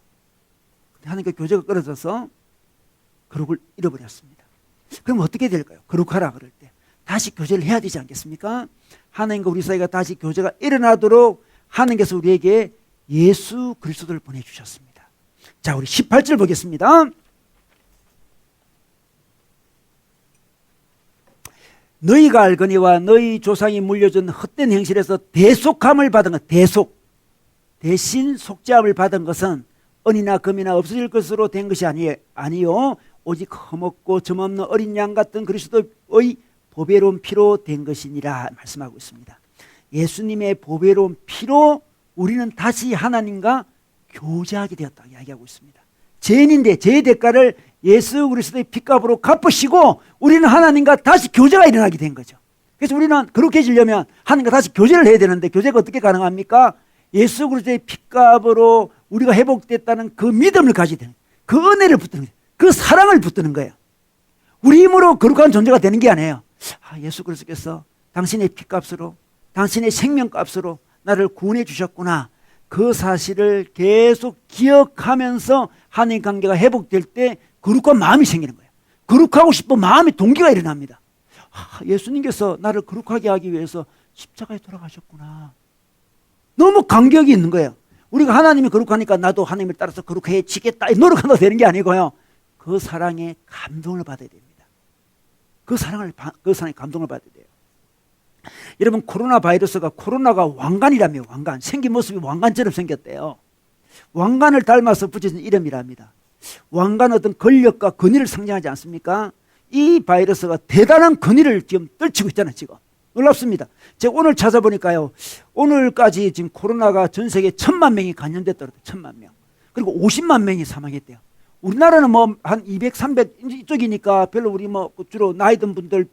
하나님과 교제가 끊어져서 거룩을 잃어버렸습니다. 그럼 어떻게 될까요? 거룩하라 그럴 때 다시 교제를 해야 되지 않겠습니까? 하나님과 우리 사이가 다시 교제가 일어나도록 하나님께서 우리에게 예수 그리스도를 보내주셨습니다. 자, 우리 18절 보겠습니다. 너희가 알거니와 너희 조상이 물려준 헛된 행실에서 대속함을 받은 것, 대신 속죄함을 받은 것은 은이나 금이나 없어질 것으로 된 것이 아니요 오직 흠없고 점없는 어린 양 같은 그리스도의 보배로운 피로 된 것이니라 말씀하고 있습니다. 예수님의 보배로운 피로 우리는 다시 하나님과 교제하게 되었다 이야기하고 있습니다. 죄인인데 죄의 대가를 예수 그리스도의 피값으로 갚으시고 우리는 하나님과 다시 교제가 일어나게 된 거죠. 그래서 우리는 그렇게해지려면 하나님과 다시 교제를 해야 되는데 교제가 어떻게 가능합니까? 예수 그리스도의 피값으로 우리가 회복됐다는 그 믿음을 가지게 되는 거예요. 그 은혜를 붙드는 거예요. 그 사랑을 붙드는 거예요. 우리 힘으로 거룩한 존재가 되는 게 아니에요. 예수 그리스도께서 당신의 피값으로 당신의 생명값으로 나를 구원해 주셨구나. 그 사실을 계속 기억하면서 하나님 관계가 회복될 때 거룩한 마음이 생기는 거예요. 거룩하고 싶은 마음의 동기가 일어납니다. 예수님께서 나를 거룩하게 하기 위해서 십자가에 돌아가셨구나. 너무 감격이 있는 거예요. 우리가 하나님이 거룩하니까 나도 하나님을 따라서 거룩해지겠다 노력한다고 되는 게 아니고요. 그 사랑에 감동을 받아야 됩니다. 그 사랑에 감동을 받아야 돼요. 여러분, 코로나가 왕관이라며. 왕관, 생긴 모습이 왕관처럼 생겼대요. 왕관을 닮아서 붙여진 이름이랍니다. 왕관 어떤 권력과 권위를 상징하지 않습니까? 이 바이러스가 대단한 권위를 지금 떨치고 있잖아요. 지금 놀랍습니다. 제가 오늘 찾아보니까요, 오늘까지 지금 코로나가 전 세계 1000만 명이 감염됐더라고요. 1000만 명. 그리고 50만 명이 사망했대요. 우리나라는 뭐 한 200, 300 이쪽이니까 별로 우리 뭐 주로 나이 든 분들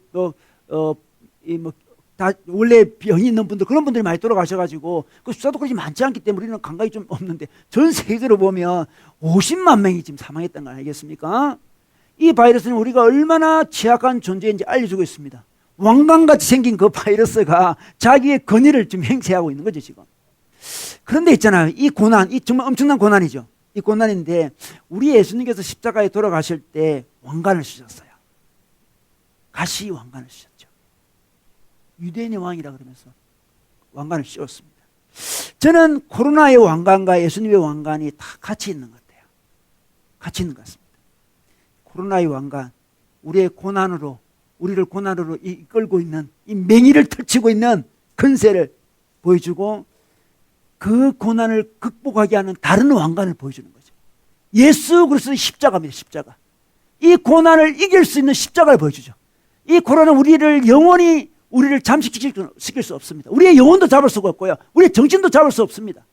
다 원래 병이 있는 분들 그런 분들이 많이 돌아가셔가지고 그 숫자도 그렇게 많지 않기 때문에 우리는 감각이 좀 없는데 전 세계적으로 보면 50만 명이 지금 사망했다는 거 아니겠습니까? 이 바이러스는 우리가 얼마나 취약한 존재인지 알려주고 있습니다. 왕관같이 생긴 그 바이러스가 자기의 권위를 지금 행세하고 있는 거죠 지금. 그런데 있잖아요, 이 고난, 이 정말 엄청난 고난이죠. 이 고난인데 우리 예수님께서 십자가에 돌아가실 때 왕관을 쓰셨어요. 가시 왕관을 씌웠죠. 유대인의 왕이라 그러면서 왕관을 씌웠습니다. 저는 코로나의 왕관과 예수님의 왕관이 다 같이 있는 것 같아요. 같이 있는 것 같습니다. 코로나의 왕관, 우리의 고난으로, 우리를 고난으로 이끌고 있는 이 맹위를 펼치고 있는 근세를 보여주고, 그 고난을 극복하게 하는 다른 왕관을 보여주는 거죠. 예수 그리스도의 십자가입니다. 십자가. 이 고난을 이길 수 있는 십자가를 보여주죠. 이 코로나는 우리를 영원히 우리를 잠식시킬 수 없습니다. 우리의 영혼도 잡을 수가 없고요, 우리의 정신도 잡을 수 없습니다.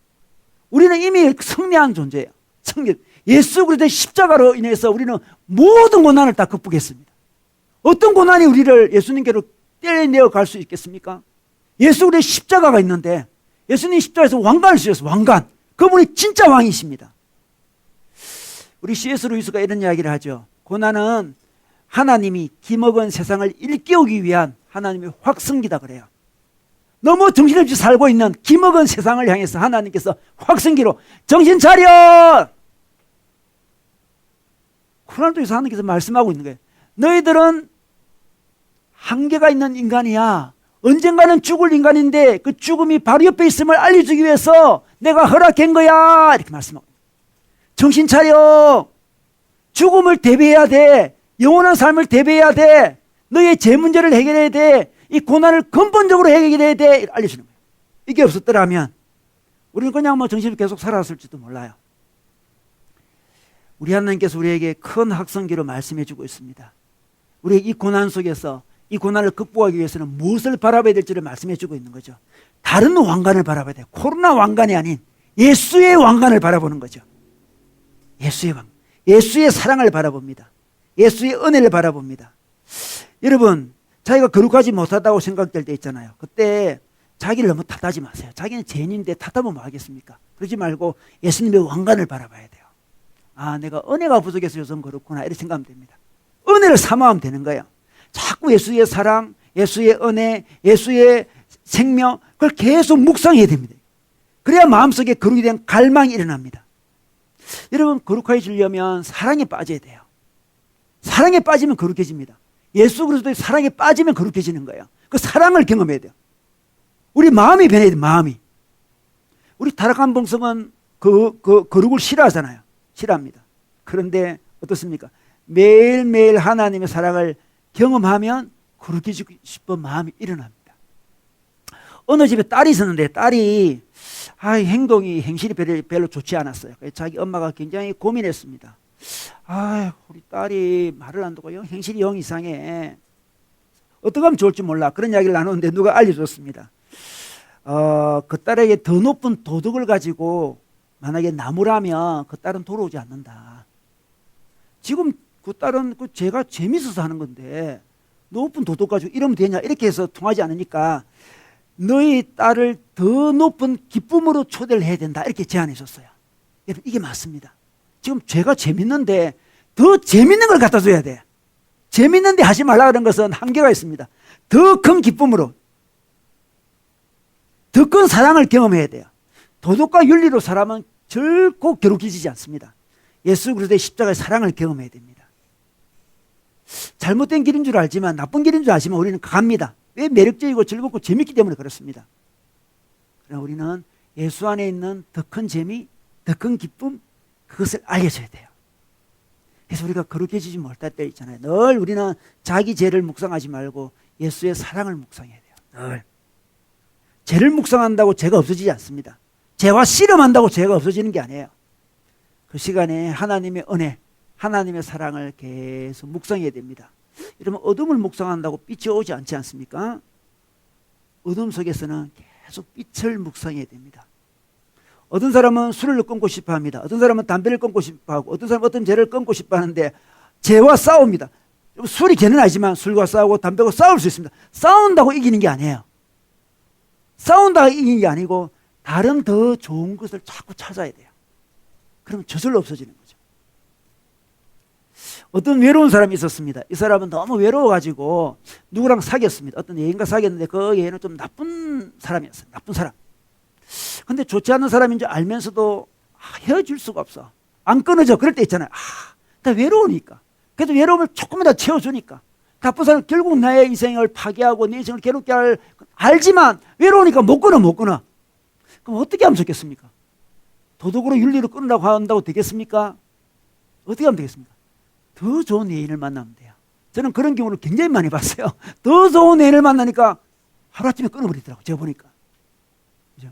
우리는 이미 승리한 존재예요. 승리. 예수 그리스도의 십자가로 인해서 우리는 모든 고난을 다 극복했습니다. 어떤 고난이 우리를 예수님께로 떼내어 갈 수 있겠습니까? 예수 그리스도의 십자가가 있는데, 예수님 십자가에서 왕관을 씌웠어요. 왕관. 그분이 진짜 왕이십니다. 우리 C.S. 루이스가 이런 이야기를 하죠. 고난은 하나님이 기먹은 세상을 일깨우기 위한 하나님의 확성기다 그래요. 너무 정신없이 살고 있는 기먹은 세상을 향해서 하나님께서 확성기로 정신 차려! 코로나 쪽에서 하나님께서 말씀하고 있는 거예요. 너희들은 한계가 있는 인간이야. 언젠가는 죽을 인간인데 그 죽음이 바로 옆에 있음을 알려주기 위해서 내가 허락한 거야. 이렇게 말씀하고. 정신 차려. 죽음을 대비해야 돼. 영원한 삶을 대비해야 돼. 너의 제 문제를 해결해야 돼. 이 고난을 근본적으로 해결해야 돼. 알려주는 거예요. 이게 없었더라면 우리는 그냥 뭐 정신을 계속 살아왔을지도 몰라요. 우리 하나님께서 우리에게 큰 확성기로 말씀해 주고 있습니다. 우리의 이 고난 속에서 이 고난을 극복하기 위해서는 무엇을 바라봐야 될지를 말씀해 주고 있는 거죠. 다른 왕관을 바라봐야 돼요. 코로나 왕관이 아닌 예수의 왕관을 바라보는 거죠. 예수의 왕관. 예수의 사랑을 바라봅니다. 예수의 은혜를 바라봅니다. 여러분, 자기가 거룩하지 못하다고 생각될 때 있잖아요. 그때 자기를 너무 탓하지 마세요. 자기는 죄인인데 탓하면 뭐 하겠습니까? 그러지 말고 예수님의 왕관을 바라봐야 돼요. 아, 내가 은혜가 부족해서 요즘 그렇구나, 이렇게 생각하면 됩니다. 은혜를 사모하면 되는 거예요. 자꾸 예수의 사랑, 예수의 은혜, 예수의 생명, 그걸 계속 묵상해야 됩니다. 그래야 마음속에 거룩이 된 갈망이 일어납니다. 여러분, 거룩해지려면 사랑에 빠져야 돼요. 사랑에 빠지면 거룩해집니다. 예수 그리스도의 사랑에 빠지면 거룩해지는 거예요. 그 사랑을 경험해야 돼요. 우리 마음이 변해야 돼요. 마음이. 우리 타락한 본성은 거룩을 싫어하잖아요. 싫어합니다. 그런데 어떻습니까? 매일매일 하나님의 사랑을 경험하면 거룩해지고 싶은 마음이 일어납니다. 어느 집에 딸이 있었는데 딸이 행실이 별로 좋지 않았어요. 그래서 자기 엄마가 굉장히 고민했습니다. 우리 딸이 말을 안 듣고요, 행실이 영 이상해. 어떻게 하면 좋을지 몰라. 그런 이야기를 나누는데 누가 알려줬습니다. 그 딸에게 더 높은 도덕을 가지고 만약에 나무라면 그 딸은 돌아오지 않는다. 지금 그 딸은 제가 재밌어서 하는 건데 높은 도덕 가지고 이러면 되냐, 이렇게 해서 통하지 않으니까 너희 딸을 더 높은 기쁨으로 초대를 해야 된다, 이렇게 제안해 줬어요. 여러분, 이게 맞습니다. 지금 죄가 재밌는데 더 재밌는 걸 갖다 줘야 돼. 재밌는데 하지 말라 그런 것은 한계가 있습니다. 더 큰 기쁨으로, 더 큰 사랑을 경험해야 돼요. 도덕과 윤리로 살아면 결코 거룩해지지 않습니다. 예수 그리스도의 십자가의 사랑을 경험해야 됩니다. 잘못된 길인 줄 알지만, 나쁜 길인 줄 알지만 우리는 갑니다. 왜? 매력적이고 즐겁고 재밌기 때문에 그렇습니다. 그러나 우리는 예수 안에 있는 더 큰 재미, 더 큰 기쁨, 그것을 알려줘야 돼요. 그래서 우리가 거룩해지지 못할 때 있잖아요. 늘 우리는 자기 죄를 묵상하지 말고 예수의 사랑을 묵상해야 돼요. 늘. 죄를 묵상한다고 죄가 없어지지 않습니다. 죄와 씨름한다고 죄가 없어지는 게 아니에요. 그 시간에 하나님의 은혜, 하나님의 사랑을 계속 묵상해야 됩니다. 여러분, 어둠을 묵상한다고 빛이 오지 않지 않습니까? 어둠 속에서는 계속 빛을 묵상해야 됩니다. 어떤 사람은 술을 끊고 싶어 합니다. 어떤 사람은 담배를 끊고 싶어 하고, 어떤 사람은 어떤 죄를 끊고 싶어 하는데 죄와 싸웁니다. 술이 죄는 아니지만 술과 싸우고 담배와 싸울 수 있습니다. 싸운다고 이기는 게 아니에요. 싸운다고 이기는 게 아니고 다른 더 좋은 것을 자꾸 찾아야 돼요. 그러면 저절로 없어지는 거죠. 어떤 외로운 사람이 있었습니다. 이 사람은 너무 외로워가지고 누구랑 사귀었습니다. 어떤 여인과 사귀었는데 그 여인은 좀 나쁜 사람이었어요. 나쁜 사람. 근데 좋지 않은 사람인 줄 알면서도 헤어질 수가 없어. 안 끊어져. 그럴 때 있잖아요. 나 외로우니까. 그래도 외로움을 조금이라도 채워주니까. 나쁜 사람 결국 나의 인생을 파괴하고 내 인생을 괴롭게 할 알지만 외로우니까 못 끊어. 그럼 어떻게 하면 좋겠습니까? 도덕으로 윤리로 끊으라고 한다고 되겠습니까? 어떻게 하면 되겠습니까? 더 좋은 애인을 만나면 돼요. 저는 그런 경우를 굉장히 많이 봤어요. 더 좋은 애인을 만나니까 하루아침에 끊어버리더라고요. 제가 보니까. 그죠?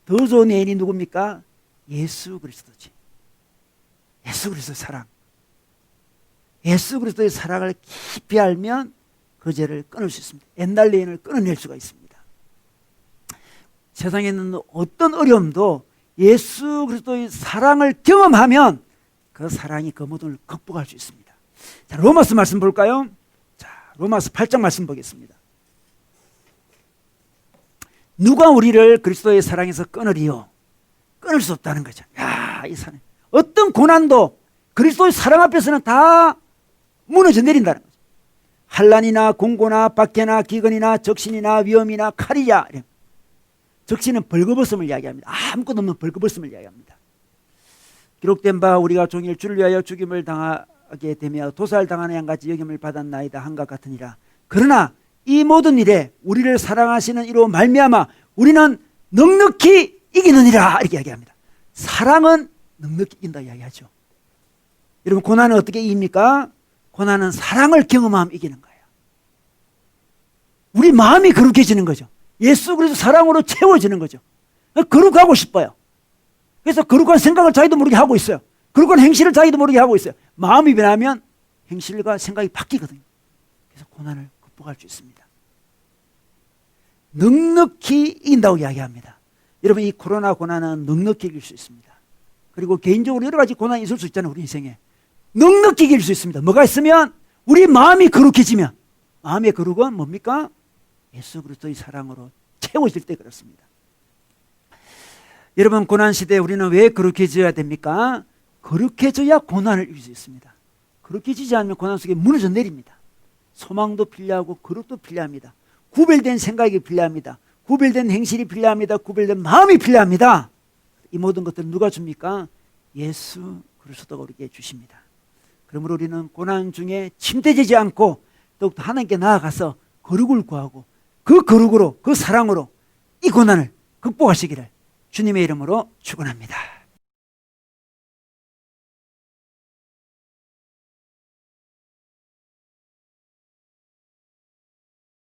더 좋은 애인이 누굽니까? 예수 그리스도지. 예수 그리스도의 사랑. 예수 그리스도의 사랑을 깊이 알면 그 죄를 끊을 수 있습니다. 옛날 애인을 끊어낼 수가 있습니다. 세상에 있는 어떤 어려움도 예수 그리스도의 사랑을 경험하면 그 사랑이 그 모든 걸 극복할 수 있습니다. 자, 로마서 말씀 볼까요? 자, 로마서 8장 말씀 보겠습니다. 누가 우리를 그리스도의 사랑에서 끊으리요? 끊을 수 없다는 거죠. 야, 이 사랑. 어떤 고난도 그리스도의 사랑 앞에서는 다 무너져 내린다는 거죠. 환난이나 공고나 박해나 기근이나 적신이나 위험이나 칼이야. 적신은 벌거벗음을 이야기합니다. 아무것도 없는 벌거벗음을 이야기합니다. 기록된 바 우리가 종일 주를 위하여 죽임을 당하게 되며 도살당하는 양같이 여김을 받았나이다 한것 같으니라. 그러나 이 모든 일에 우리를 사랑하시는 이로 말미암아 우리는 넉넉히 이기느니라 이렇게 이야기합니다. 사랑은 넉넉히 이긴다 이야기하죠. 여러분 고난은 어떻게 이깁니까? 고난은 사랑을 경험하면 이기는 거예요. 우리 마음이 거룩해지는 거죠. 예수 그리스도 사랑으로 채워지는 거죠. 거룩하고 싶어요. 그래서 거룩한 생각을 자기도 모르게 하고 있어요. 거룩한 행실을 자기도 모르게 하고 있어요. 마음이 변하면 행실과 생각이 바뀌거든요. 그래서 고난을 극복할 수 있습니다. 넉넉히 이긴다고 이야기합니다. 여러분 이 코로나 고난은 넉넉히 이길 수 있습니다. 그리고 개인적으로 여러 가지 고난이 있을 수 있잖아요. 우리 인생에. 넉넉히 이길 수 있습니다. 뭐가 있으면 우리 마음이 거룩해지면 마음의 거룩은 뭡니까? 예수 그리스도의 사랑으로 채워질 때 그렇습니다. 여러분 고난 시대에 우리는 왜 거룩해져야 됩니까? 거룩해져야 고난을 이길 수 있습니다. 거룩해지지 않으면 고난 속에 무너져 내립니다. 소망도 필요하고 거룩도 필요합니다. 구별된 생각이 필요합니다. 구별된 행실이 필요합니다. 구별된 마음이 필요합니다. 이 모든 것들은 누가 줍니까? 예수 그리스도가 우리에게 주십니다. 그러므로 우리는 고난 중에 침대지지 않고 더욱더 하나님께 나아가서 거룩을 구하고 그 거룩으로 그 사랑으로 이 고난을 극복하시기를 주님의 이름으로 축원합니다.